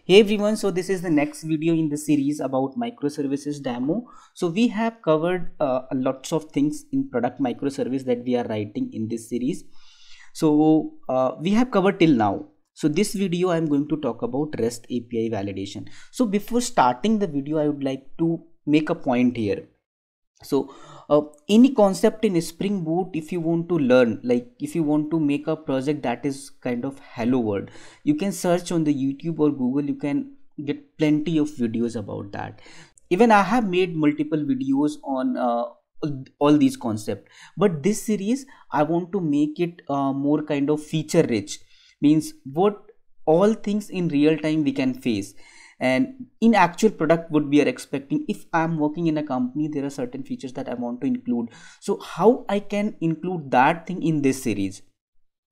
Hey everyone, so this is the next video in the series about microservices demo. So we have covered lots of things in product microservice that we are writing in this series. So we have covered till now. So this video I am going to talk about REST API validation. So before starting the video, I would like to make a point here. So any concept in Spring Boot, if you want to learn, like if you want to make a project that is kind of hello world, you can search on the YouTube or Google. You can get plenty of videos about that. Even I have made multiple videos on all these concepts, but this series I want to make it more kind of feature rich, means what all things in real time we can face, and in actual product what we are expecting. If I'm working in a company, there are certain features that I want to include, so how I can include that thing in this series.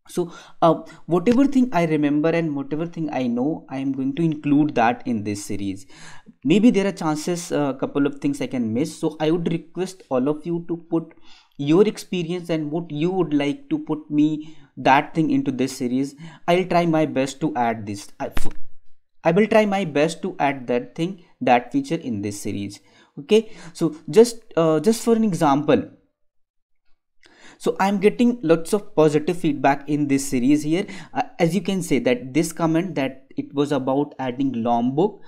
So whatever thing I remember and whatever thing I know, I am going to include that in this series. Maybe there are chances a couple of things I can miss, so I would request all of you to put your experience and what you would like to put me that thing into this series. I'll try my best to add this. I will try my best to add that thing, that feature in this series. Okay, so just for an example, so I'm getting lots of positive feedback in this series here. As you can say that this comment that it was about adding Lombok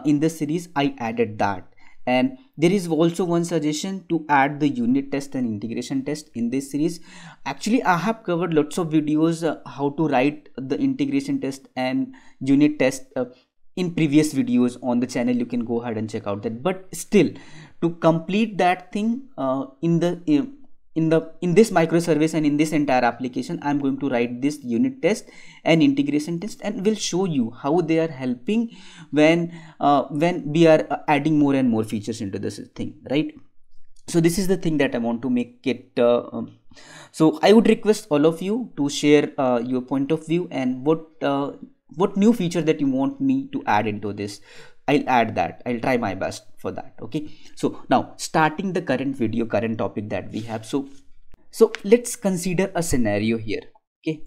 in the series, I added that. And there is also one suggestion to add the unit test and integration test in this series. Actually, I have covered lots of videos how to write the integration test and unit test in previous videos on the channel. You can go ahead and check out that. But still, to complete that thing in this microservice and in this entire application, I'm going to write this unit test and integration test, and will show you how they are helping when we are adding more and more features into this thing, right? So this is the thing that I want to make it so I would request all of you to share your point of view and what new feature that you want me to add into this. I'll add that. I'll try my best for that. Okay, so now starting the current video, current topic that we have. So let's consider a scenario here. Okay,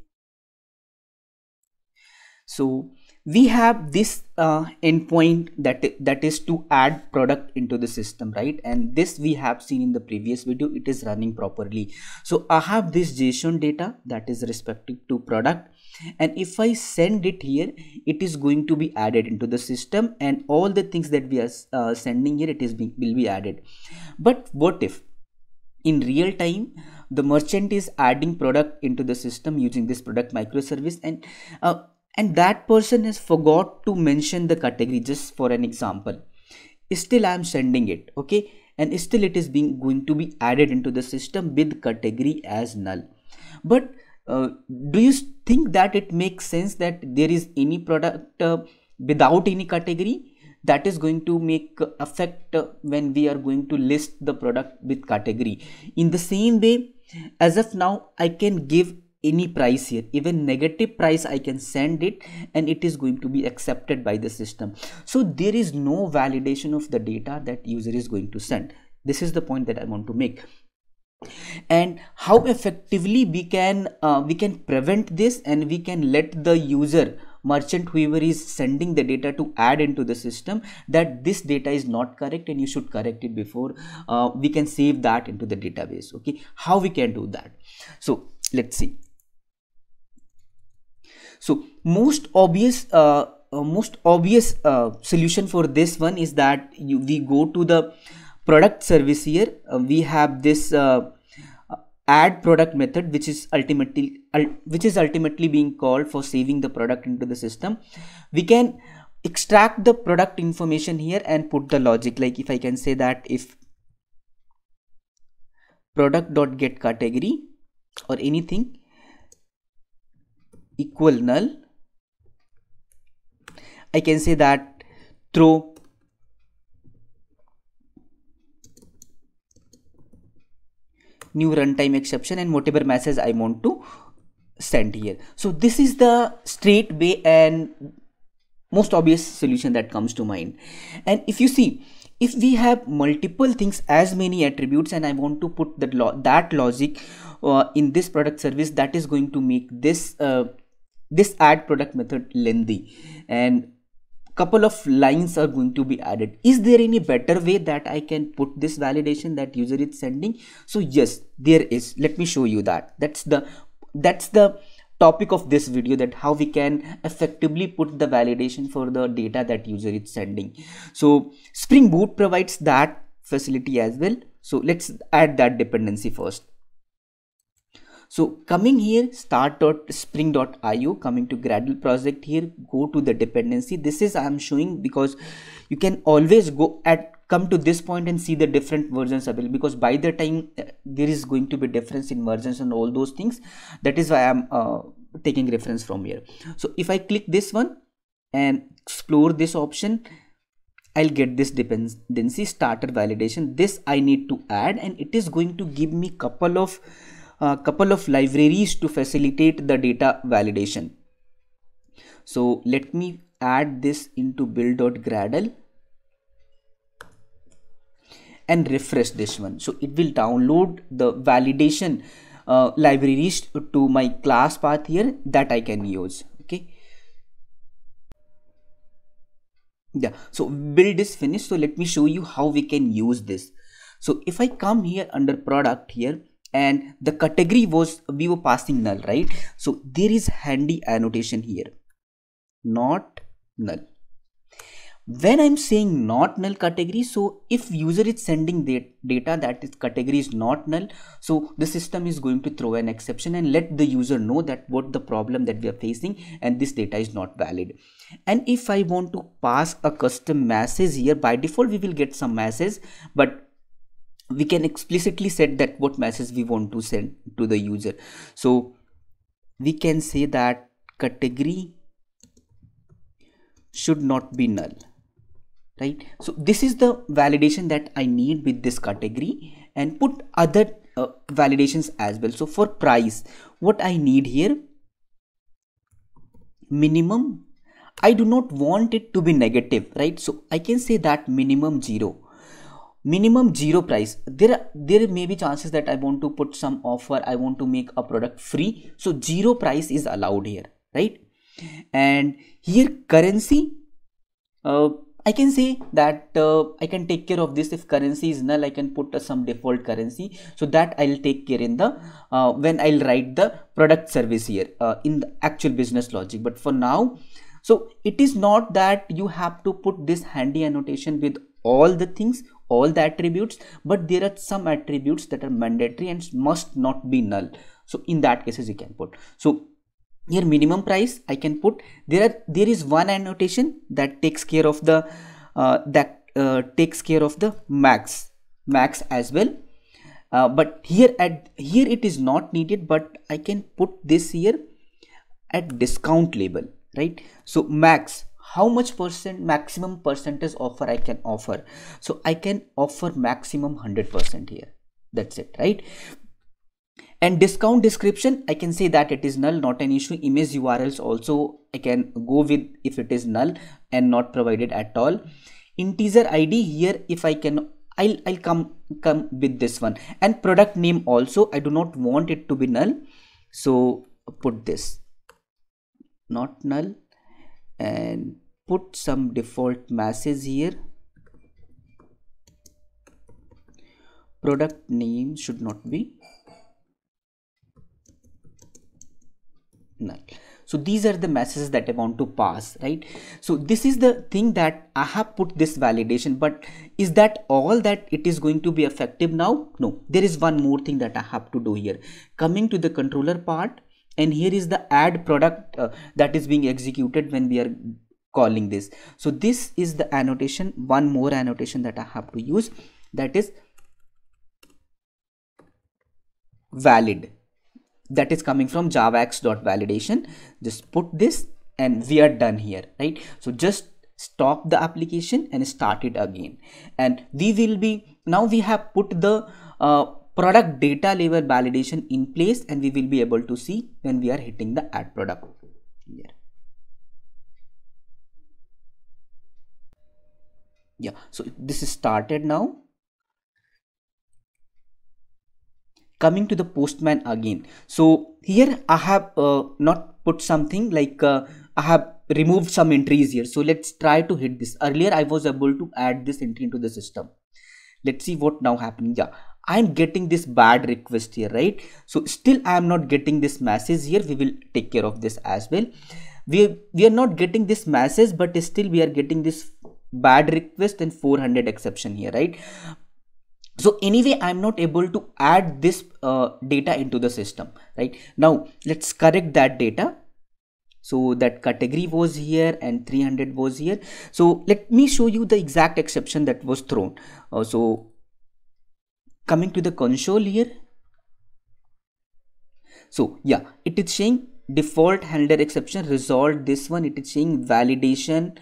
so we have this endpoint that is to add product into the system, right? And this we have seen in the previous video. It is running properly. So I have this JSON data that is respective to product, and if I send it here, it is going to be added into the system, and all the things that we are sending here, will be added. But what if in real time the merchant is adding product into the system using this product microservice, and that person has forgot to mention the category? Just for an example, still I am sending it, okay, and still it is going to be added into the system with category as null. But do you think that it makes sense that there is any product without any category that is going to make affect when we are going to list the product with category? In the same way, as of now, I can give any price here, even negative price I can send it, and it is going to be accepted by the system. So there is no validation of the data that user is going to send. This is the point that I want to make. And how effectively we can prevent this, and we can let the user, merchant, whoever is sending the data to add into the system, that this data is not correct and you should correct it before we can save that into the database. Okay, how we can do that? So let's see. So most obvious solution for this one is that we go to the product service here. We have this add product method, which is ultimately being called for saving the product into the system. We can extract the product information here and put the logic, like if I can say that if product.get category or anything equal null, I can say that throw new runtime exception and whatever message I want to send here. So this is the straight way and most obvious solution that comes to mind. And if you see, if we have multiple things, as many attributes, and I want to put that logic in this product service, that is going to make this add product method lengthy. And couple of lines are going to be added. Is there any better way that I can put this validation that user is sending? So yes, there is. Let me show you that. That's the topic of this video, that how we can effectively put the validation for the data that user is sending. So Spring Boot provides that facility as well. So let's add that dependency first. So coming here, start.spring.io, coming to Gradle project here, go to the dependency. This is I am showing because you can always come to this point and see the different versions available, because by the time there is going to be difference in versions and all those things. That is why I am taking reference from here. So if I click this one and explore this option, I'll get this dependency starter validation. This I need to add, and it is going to give me couple of libraries to facilitate the data validation. So let me add this into build.gradle and refresh this one. So it will download the validation libraries to my class path here that I can use. Okay. Yeah, so build is finished. So let me show you how we can use this. So if I come here under product here, and the category was, we were passing null, right? So there is handy annotation here, not null. When I'm saying not null category, so if user is sending the data that is category is not null, so the system is going to throw an exception and let the user know that what the problem that we are facing and this data is not valid. And if I want to pass a custom message here, by default we will get some message, but we can explicitly set that what message we want to send to the user. So we can say that category should not be null, right? So this is the validation that I need with this category, and put other validations as well. So for price, what I need here, minimum, I do not want it to be negative, right? So I can say that minimum 0 price. There may be chances that I want to put some offer, I want to make a product free, so 0 price is allowed here, right? And here currency, I can say that I can take care of this. If currency is null, I can put some default currency, so that I'll take care in the when I'll write the product service here in the actual business logic. But for now, so it is not that you have to put this handy annotation with all the things, all the attributes, but there are some attributes that are mandatory and must not be null. So in that cases you can put. So here minimum price I can put. There is one annotation that takes care of the max as well. But here it is not needed, but I can put this here at discount label, right? So max, how much maximum percentage offer I can offer. So I can offer maximum 100% here. That's it, right? And discount description, I can say that it is null, not an issue. Image URLs also I can go with if it is null and not provided at all. Integer ID here, if I can, I'll come with this one. And product name also, I do not want it to be null, so put this not null, and put some default message here. Product name should not be null. So these are the messages that I want to pass, right? So this is the thing that I have put this validation, but is that all that it is going to be effective now? No, there is one more thing that I have to do here. Coming to the controller part, and here is the add product that is being executed when we are calling this. So this is the annotation, one more annotation that I have to use, that is valid, that is coming from javax.validation. Just put this and we are done here, right? So just stop the application and start it again, and we will be, now we have put the product data level validation in place, and we will be able to see when we are hitting the add product here. Yeah, so this is started now. Coming to the Postman again. So here I have not put something like I have removed some entries here. So let's try to hit this. Earlier I was able to add this entry into the system. Let's see what now happening. Yeah, I'm getting this bad request here, right? So still I am not getting this message here. We will take care of this as well. We are not getting this message, but still we are getting this bad request and 400 exception here, right? So anyway, I'm not able to add this data into the system. Right now, let's correct that data. So that category was here and 300 was here. So let me show you the exact exception that was thrown. So coming to the console here. So yeah, it is saying default handler exception resolved. This one, it is saying validation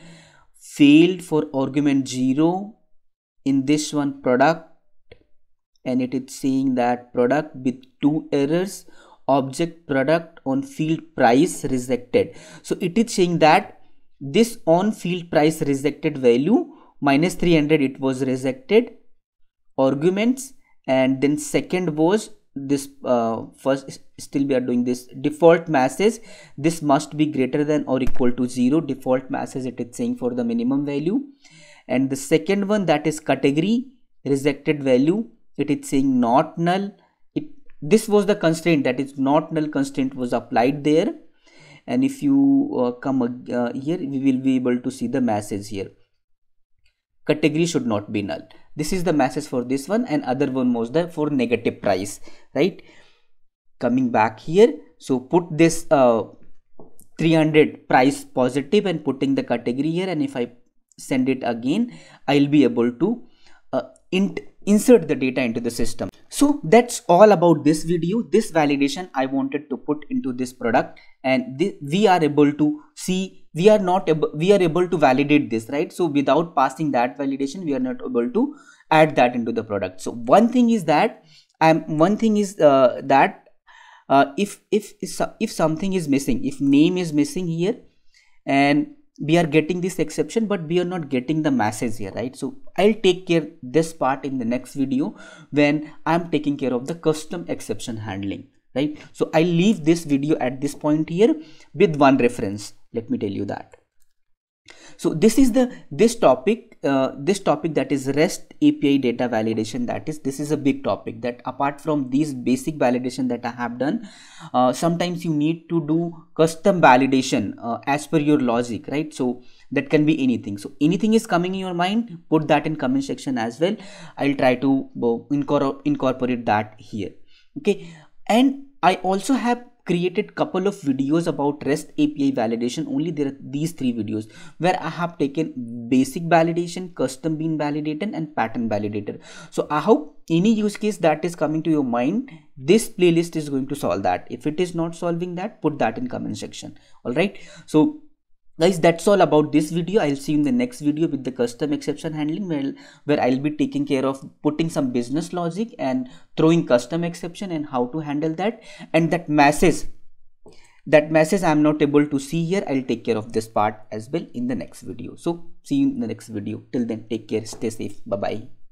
failed for argument 0 in this one product, and it is saying that product with 2 errors, object product on field price rejected. So it is saying that this on field price rejected value minus 300, it was rejected arguments, and then second was this first, still we are doing this default message, this must be greater than or equal to 0. Default message, it is saying for the minimum value. And the second one, that is category rejected value, it is saying not null. This was the constraint, that is not null constraint was applied there. And if you come here, we will be able to see the message here, category should not be null. This is the message for this one, and other one was the for negative price, right? Coming back here, so put this 300 price positive and putting the category here, and if I send it again, I'll be able to insert the data into the system. So that's all about this video. This validation I wanted to put into this product, and we are able to see, we are able to validate this, right? So without passing that validation, we are not able to add that into the product. So one thing is that if something is missing, if name is missing here, and we are getting this exception, but we are not getting the message here, right? So I'll take care this part in the next video when I'm taking care of the custom exception handling, right? So I'll leave this video at this point here with one reference. Let me tell you that. So this is this topic that is REST API data validation. This is a big topic, that apart from these basic validation that I have done, sometimes you need to do custom validation as per your logic, right? So that can be anything. So anything is coming in your mind, put that in comment section as well. I'll try to incorporate that here. Okay, and I also have created couple of videos about REST API validation. Only there are these 3 videos where I have taken basic validation, custom bean validator, and pattern validator. So I hope any use case that is coming to your mind, this playlist is going to solve that. If it is not solving that, put that in comment section. All right, so guys, that's all about this video. I'll see you in the next video with the custom exception handling, where I'll be taking care of putting some business logic and throwing custom exception and how to handle that. And that message I'm not able to see here, I'll take care of this part as well in the next video. So see you in the next video. Till then, take care, stay safe, bye bye.